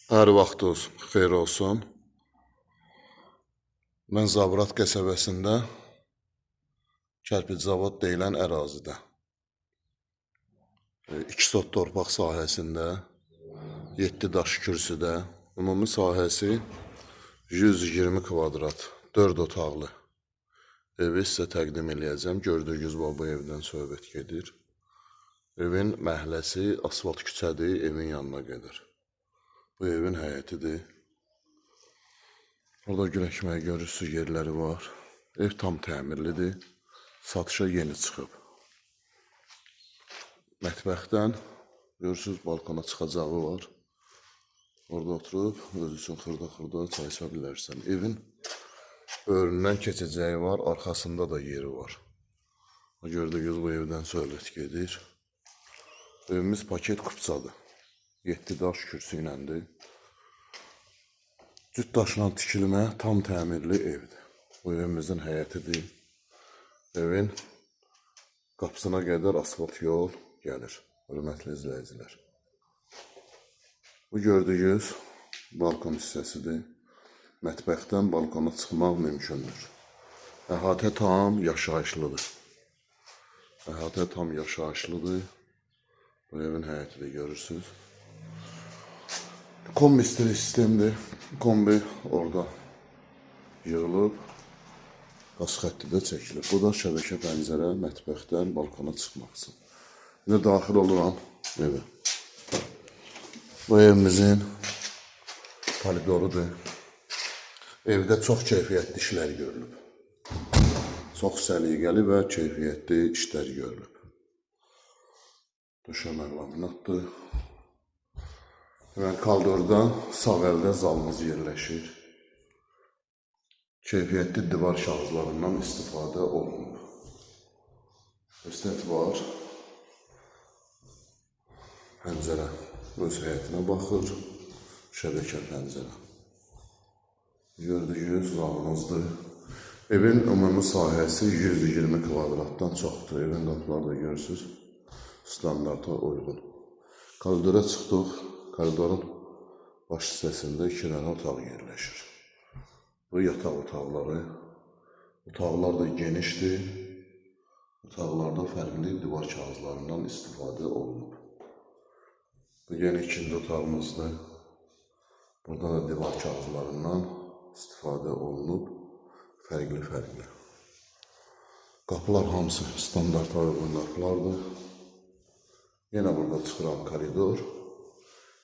Hər vaxtınız xeyir olsun. Mən Zabrat qəsəbəsində Kərpic-Zavod deyilən ərazidə 2 sot torpaq sahəsində 7 daş kürsüdə ümumi sahəsi 120 kvadrat 4 otaqlı evi sizə təqdim eləyəcəm. Gördüyünüz bu evdən söhbət gedir. Evin məhəlləsi asfalt küçədir, evin yanına qədər. Bu evin həyətidir. Burada gül əkməyi görürsünüz, yerləri var. Ev tam təmirlidir. Satışa yeni çıxıb. Mətbəxdən görürsünüz, balkona çıxacağı var. Orada oturub, öz üçün xırda-xırda çay içə bilərsən. Evin önündən keçəcəyi var, arxasında da yeri var. Gördüyünüz bu evdən söhbət gedir. Evimiz paket kupçadır. 7 daş kürsü iləndir. Cüt daşla tikilmə, tam təmirli evdir. Bu evimizin həyətidir. Evin qapısına qədər asfalt yol gəlir. Hörmətli izləyicilər. Bu gördüyünüz balkon hissəsidir. Mətbəxdən balkona çıxmaq mümkündür. Əhatə tam yaşayışlıdır. Əhatə tam yaşayışlıdır. Bu evin həyətidir, görürsünüz. Kombi sistemdir. Kombi orada yığılıb, qaz xətti də çəkilir. Bu da şəbəkə pəncərə mətbəxdən balkona çıxmaq üçün. İndi daxil oluram evə. Bu evimizin koridorudur. Evdə çox keyfiyyətli işlər görülüb. Çox səliqəli və keyfiyyətli işlər görülüb. Döşəmə laminatdır. Hemen koridorda sağ əldə zalımız yerləşir. Keyfiyyətli divar kağızlarından istifadə olunur. Üstət var. Pəncərə öz həyətinə baxır. Şəbəkə pəncərə. Gördüyünüz zalımızdır. Evin ümumi sahəsi 120 kvadratdan çoxdur. Evin qapıları da görürsünüz. Standarta uyğun. Koridora çıxdıq. Koridorun baş hissəsində 2 dənə otaq yerləşir. Bu yataq otaqları. Otaqlar da genişdir. Otaqlarda fərqli divar kağızlarından istifadə olunub. Bu yeni ikinci otağımızdır. Burada da divar kağızlarından istifadə olunub. Fərqli. Qapılar hamısı standarta uyğun qapılardır. Yenə burada çıxıram koridor.